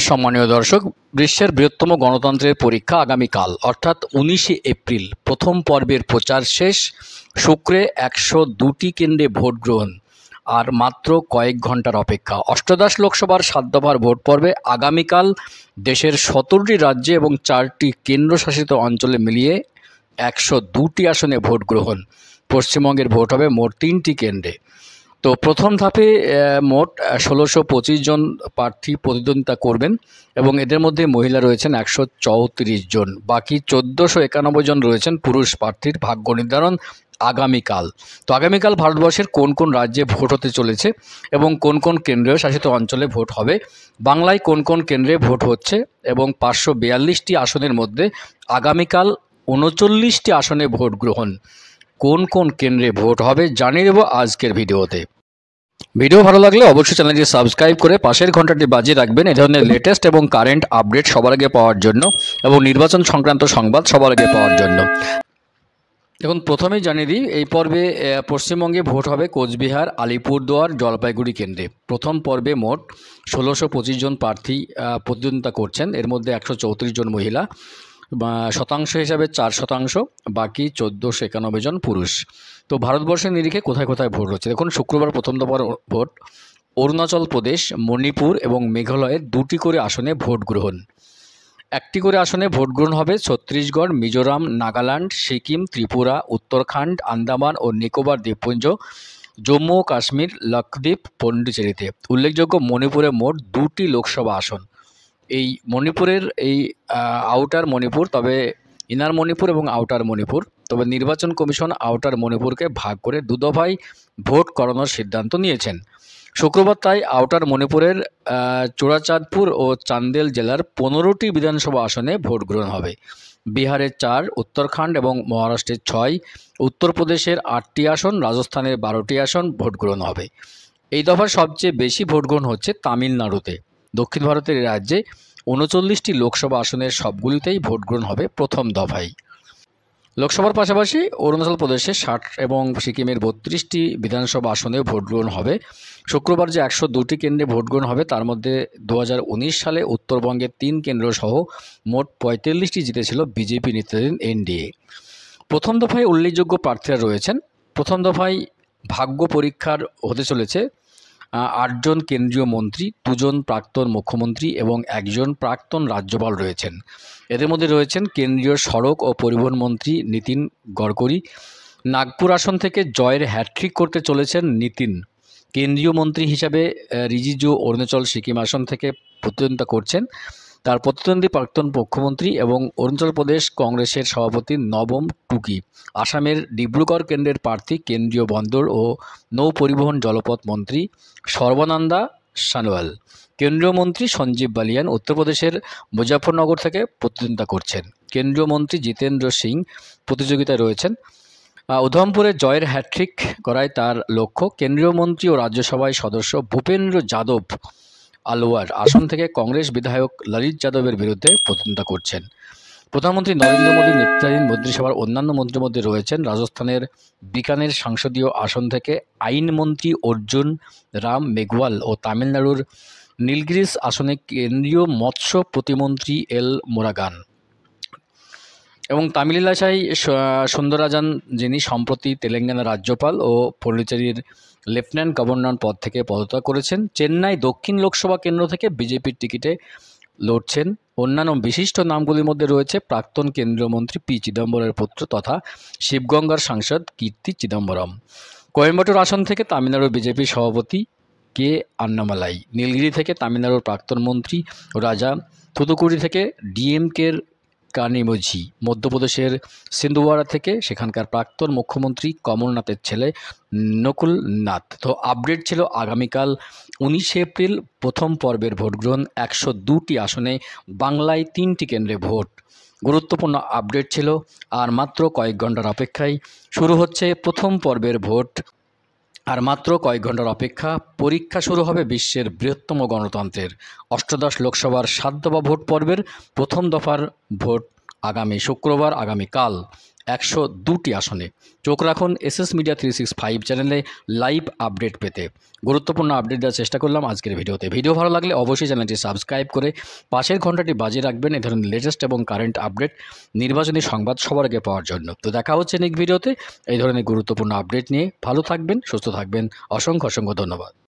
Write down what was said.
সম্মানীয় দর্শক, বিশ্বের বৃহত্তম গণতন্ত্রের পরীক্ষা আগামীকাল অর্থাৎ 19শে এপ্রিল প্রথম পর্বের প্রচার শেষ। শুক্রে 102টি কেন্দ্রে ভোট গ্রহণ আর মাত্র কয়েক ঘন্টার অপেক্ষা। অষ্টাদশ লোকসভার 7 দফার ভোট পর্বে আগামীকাল দেশের 17টি রাজ্যে এবং 4টি কেন্দ্রশাসিত অঞ্চলে মিলিয়ে 102টি আসনে ভোট গ্রহণ। পশ্চিমবঙ্গের ভোট হবে মোট 3টি কেন্দ্রে। তো প্রথম ধাপে মোট 1625 জন প্রার্থী প্রতিদ্বন্দ্বিতা করবেন এবং এদের মধ্যে মহিলা রয়েছেন 134 জন। বাকি 1491 জন রয়েছেন পুরুষ প্রার্থীর। ভাগ্য নির্ধারণ আগামীকাল। তো আগামীকাল ভারতবর্ষের কোন কোন রাজ্যে ভোট হতে চলেছে এবং কোন কোন কেন্দ্রীয় শাসিত অঞ্চলে ভোট হবে, বাংলায় কোন কোন কেন্দ্রে ভোট হচ্ছে এবং 542টি আসনের মধ্যে আগামীকাল 39টি আসনে ভোট গ্রহণ, কোন কোন কেন্দ্রে ভোট হবে জানিয়ে দেব আজকের ভিডিওতে। ভিডিও ভালো লাগলে অবশ্যই চ্যানেলটি সাবস্ক্রাইব করে পাশের ঘন্টাটি বাজিয়ে রাখবেন এই ধরনের লেটেস্ট এবং কারেন্ট আপডেট সবার আগে পাওয়ার জন্য এবং নির্বাচন সংক্রান্ত সংবাদ সবার আগে পাওয়ার জন্য। এখন প্রথমেই জানিয়ে দিই, এই পর্বে পশ্চিমবঙ্গে ভোট হবে কোচবিহার, আলিপুরদুয়ার, জলপাইগুড়ি কেন্দ্রে। প্রথম পর্বে মোট 1625 জন প্রার্থী প্রতিদ্বন্দ্বিতা করছেন। এর মধ্যে 134 জন মহিলা, শতাংশ হিসাবে 4%, বাকি 1491 জন পুরুষ। তো ভারতবর্ষের নিরিখে কোথায় কোথায় ভোট হচ্ছে দেখুন। শুক্রবার প্রথম দফার ভোট অরুণাচল প্রদেশ, মণিপুর এবং মেঘালয়ের 2টি করে আসনে ভোট গ্রহণ। 1টি করে আসনে ভোট গ্রহণ হবে ছত্তিশগড়, মিজোরাম, নাগাল্যান্ড, সিকিম, ত্রিপুরা, উত্তরাখণ্ড, আন্দামান ও নিকোবর দ্বীপপুঞ্জ, জম্মু ও কাশ্মীর, লক্ষদ্বীপ, পন্ডিচেরিতে। উল্লেখযোগ্য, মণিপুরে মোট 2টি লোকসভা আসন। এই মণিপুরের আউটার মণিপুর, তবে ইনার মণিপুর এবং আউটার মণিপুর, তবে নির্বাচন কমিশন আউটার মণিপুরকে ভাগ করে 2 দফায় ভোট করানোর সিদ্ধান্ত নিয়েছেন। শুক্রবার তাই আউটার মণিপুরের চোরাচাঁদপুর ও চান্দেল জেলার 15টি বিধানসভা আসনে ভোট গ্রহণ হবে। বিহারের 4, উত্তরাখণ্ড এবং মহারাষ্ট্রের 6, উত্তরপ্রদেশের 8টি আসন, রাজস্থানের 12টি আসন ভোট গ্রহণ হবে। এই দফার সবচেয়ে বেশি ভোট গ্রহণ হচ্ছে তামিলনাড়ুতে। দক্ষিণ ভারতের এই রাজ্যে 39টি লোকসভা আসনের সবগুলিতেই ভোট গ্রহণ হবে প্রথম দফায়। লোকসভার পাশাপাশি অরুণাচল প্রদেশে 60 এবং সিকিমের 32টি বিধানসভা আসনে ভোট গ্রহণ হবে। শুক্রবার যে 102টি কেন্দ্রে ভোট গ্রহণ হবে তার মধ্যে 2019 সালে উত্তরবঙ্গের 3 কেন্দ্র সহ মোট 45টি জিতেছিল বিজেপি নেতৃত্বাধীন এনডিএ। প্রথম দফায় উল্লেখযোগ্য প্রার্থীরা রয়েছেন। প্রথম দফায় ভাগ্য পরীক্ষার হতে চলেছে 8 জন কেন্দ্রীয় মন্ত্রী, 2 জন প্রাক্তন মুখ্যমন্ত্রী এবং 1 জন প্রাক্তন রাজ্যপাল রয়েছেন। এদের মধ্যে রয়েছেন কেন্দ্রীয় সড়ক ও পরিবহন মন্ত্রী নীতিন গডকরি। নাগপুর আসন থেকে জয়ের হ্যাট্রিক করতে চলেছেন নীতিন। কেন্দ্রীয় মন্ত্রী হিসাবে রিজিজু অরুণাচল সিকিম আসন থেকে প্রতিদ্বন্দ্বিতা করছেন। তার প্রতিদ্বন্দ্বী প্রাক্তন মুখ্যমন্ত্রী এবং অরুণাচল প্রদেশ কংগ্রেসের সভাপতি নবম টুকি। আসামের ডিব্রুগড় কেন্দ্রের প্রার্থী কেন্দ্রীয় বন্দর ও নৌ পরিবহন জলপথ মন্ত্রী সর্বানন্দা সোনোয়াল। কেন্দ্রীয় মন্ত্রী সঞ্জীব বালিয়ান উত্তরপ্রদেশের মুজাফরনগর থেকে প্রতিদ্বন্দ্বিতা করছেন। কেন্দ্রীয় মন্ত্রী জিতেন্দ্র সিং প্রতিযোগিতায় রয়েছেন। উধমপুরে জয়ের হ্যাট্রিক করায় তার লক্ষ্য। কেন্দ্রীয় মন্ত্রী ও রাজ্যসভায় সদস্য ভূপেন্দ্র যাদব আলওয়ার আসন থেকে কংগ্রেস বিধায়ক ললিত যাদবের বিরুদ্ধে প্রতিদ্বন্দ্বিতা করছেন। প্রধানমন্ত্রী নরেন্দ্র মোদী নেতৃত্বাধীন মন্ত্রিসভার অন্যান্য মন্ত্রীর মধ্যে রয়েছেন রাজস্থানের বিকানের সংসদীয় আসন থেকে আইনমন্ত্রী অর্জুন রাম মেঘওয়াল ও তামিলনাড়ুর নীলগিরিস আসনে কেন্দ্রীয় মৎস্য প্রতিমন্ত্রী এল মোরাগান এবং তামিলিসাই সুন্দরাজান, যিনি সম্প্রতি তেলেঙ্গানা রাজ্যপাল ও পন্ডিচেরির লেফটেন্যান্ট গভর্নর পদ থেকে পদত্যাগ করেছেন। চেন্নাই দক্ষিণ লোকসভা কেন্দ্র থেকে বিজেপির টিকিটে লড়ছেন। অন্যান্য বিশিষ্ট নামগুলির মধ্যে রয়েছে প্রাক্তন কেন্দ্রীয় মন্ত্রী পি চিদম্বরের পুত্র তথা শিবগঙ্গার সাংসদ কীর্তি চিদম্বরম। কোয়েম্বাটুর আসন থেকে তামিলনাড়ুর বিজেপি সভাপতি কে আন্নামালাই। নীলগিরি থেকে তামিলনাড়ুর প্রাক্তন মন্ত্রী রাজা। থুতুকুড়ি থেকে ডিএমকের কানিমোঝি। মধ্যপ্রদেশের সিন্ধুওয়াড়া থেকে সেখানকার প্রাক্তন মুখ্যমন্ত্রী কমলনাথের ছেলে নকুল নাথ। তো আপডেট ছিল আগামীকাল 19শে এপ্রিল প্রথম পর্বের ভোট গ্রহণ, 102টি আসনে, বাংলায় 3টি কেন্দ্রে ভোট। গুরুত্বপূর্ণ আপডেট ছিল। আর মাত্র কয়েক ঘন্টার অপেক্ষায় শুরু হচ্ছে প্রথম পর্বের ভোট। আর মাত্র কয়েক ঘন্টার অপেক্ষা, পরীক্ষা শুরু হবে বিশ্বের বৃহত্তম গণতন্ত্রের। অষ্টাদশ লোকসভার 7 দফা ভোট পর্বের প্রথম দফার ভোট আগামী শুক্রবার, আগামীকাল 102টি আসনে। চোখ রাখুন এসএস মিডিয়া 365 চ্যানেলে লাইভ আপডেট পেতে। গুরুত্বপূর্ণ আপডেট দেওয়ার চেষ্টা করলাম আজকের ভিডিওতে। ভিডিও ভালো লাগলে অবশ্যই চ্যানেলটি সাবস্ক্রাইব করে পাশের ঘন্টাটি বাজিয়ে রাখবেন এই ধরনের লেটেস্ট এবং কারেন্ট আপডেট, নির্বাচনী সংবাদ সবার আগে পাওয়ার জন্য। তো দেখা হচ্ছে নেক্সট ভিডিওতে এই ধরনের গুরুত্বপূর্ণ আপডেট নিয়ে। ভালো থাকবেন, সুস্থ থাকবেন। অসংখ্য ধন্যবাদ।